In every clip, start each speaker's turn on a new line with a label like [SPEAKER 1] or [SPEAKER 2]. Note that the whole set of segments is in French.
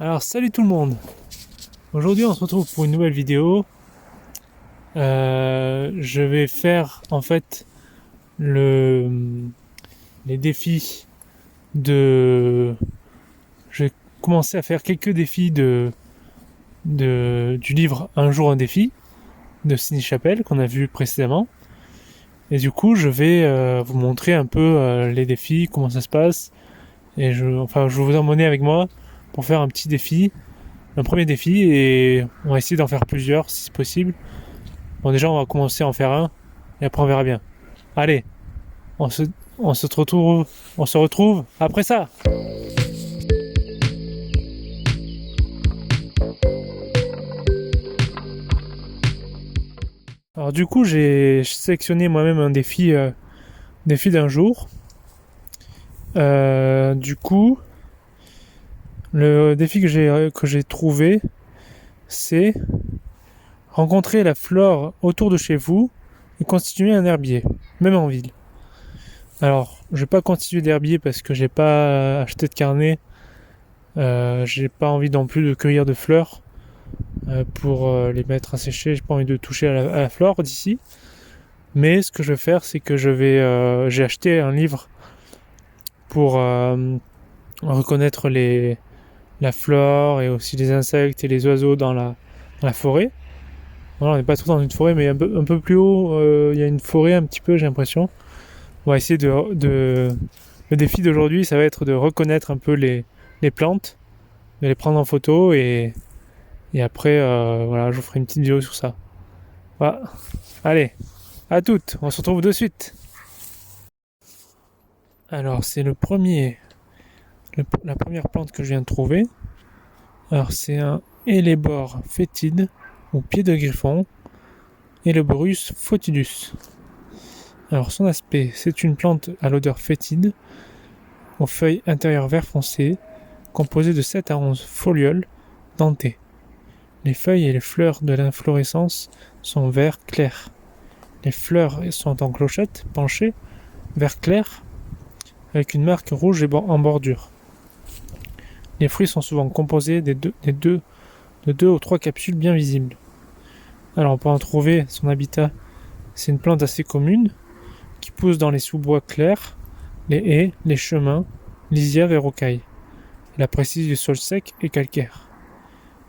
[SPEAKER 1] Alors salut tout le monde. Aujourd'hui on se retrouve pour une nouvelle vidéo. Je vais faire en fait le les défis de. Je vais commencer à faire quelques défis du livre Un jour un défi de Sidney Chapel qu'on a vu précédemment. Et du coup je vais vous montrer un peu les défis, comment ça se passe. Et je vais vous emmener avec moi pour faire un petit défi. Un premier défi et on va essayer d'en faire plusieurs si c'est possible. Bon déjà on va commencer à en faire un et après on verra bien. Allez, on se, on se retrouve après ça. Alors du coup j'ai sélectionné moi-même un défi d'un jour. Du coup le défi que j'ai trouvé c'est rencontrer la flore autour de chez vous et constituer un herbier, même en ville. Alors, je vais pas constituer d'herbier parce que j'ai pas acheté de carnet. J'ai pas envie non plus de cueillir de fleurs pour les mettre à sécher. J'ai pas envie de toucher à la flore d'ici. Mais ce que je vais faire, c'est que j'ai acheté un livre pour reconnaître la flore et aussi les insectes et les oiseaux dans la forêt. Voilà, on n'est pas trop dans une forêt, mais un peu plus haut, il y a une forêt un petit peu, j'ai l'impression. On va essayer Le défi d'aujourd'hui, ça va être de reconnaître un peu les plantes, de les prendre en photo et après, voilà, je vous ferai une petite vidéo sur ça. Voilà. Allez, à toutes, on se retrouve de suite. Alors, c'est la première plante que je viens de trouver. Alors, c'est un Hellebore fétide au pied de griffon, Helleborus foetidus. Alors, son aspect, c'est une plante à l'odeur fétide, aux feuilles intérieures vert foncé, composée de 7 à 11 folioles dentées. Les feuilles et les fleurs de l'inflorescence sont vert clair. Les fleurs sont en clochette, penchées, vert clair, avec une marque rouge en bordure. Les fruits sont souvent composés de 2 ou 3 capsules bien visibles. Alors on peut en trouver son habitat. C'est une plante assez commune qui pousse dans les sous-bois clairs, les haies, les chemins, lisières et rocailles. Elle apprécie les sols secs et calcaires.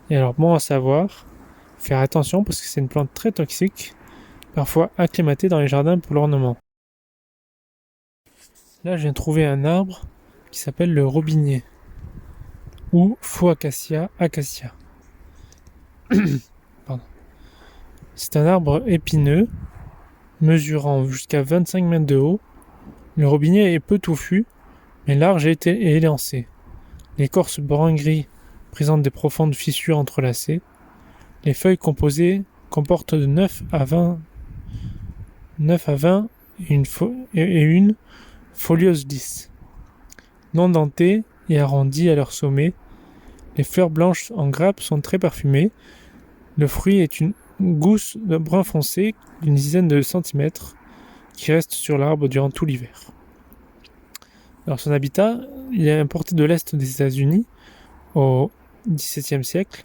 [SPEAKER 1] Et alors bon à savoir, faire attention parce que c'est une plante très toxique, parfois acclimatée dans les jardins pour l'ornement. Là je viens de trouver un arbre qui s'appelle le robinier ou Foacacia acacia. Pardon. C'est un arbre épineux mesurant jusqu'à 25 mètres de haut. Le robinier est peu touffu mais large et élancé. L'écorce brun-gris présente des profondes fissures entrelacées. Les feuilles composées comportent de 9 à 20 et une foliose lisse, non dentées et arrondies à leur sommet. Les fleurs blanches en grappe sont très parfumées. Le fruit est une gousse de brun foncé d'une dizaine de centimètres qui reste sur l'arbre durant tout l'hiver. Alors son habitat, il est importé de l'Est des États-Unis au XVIIe siècle.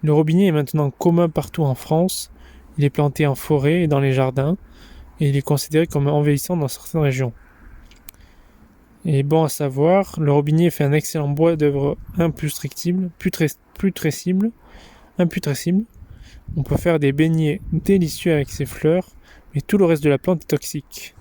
[SPEAKER 1] Le robinier est maintenant commun partout en France. Il est planté en forêt et dans les jardins et il est considéré comme envahissant dans certaines régions. Et bon à savoir, le robinier fait un excellent bois d'œuvre imputrescible. On peut faire des beignets délicieux avec ses fleurs, mais tout le reste de la plante est toxique.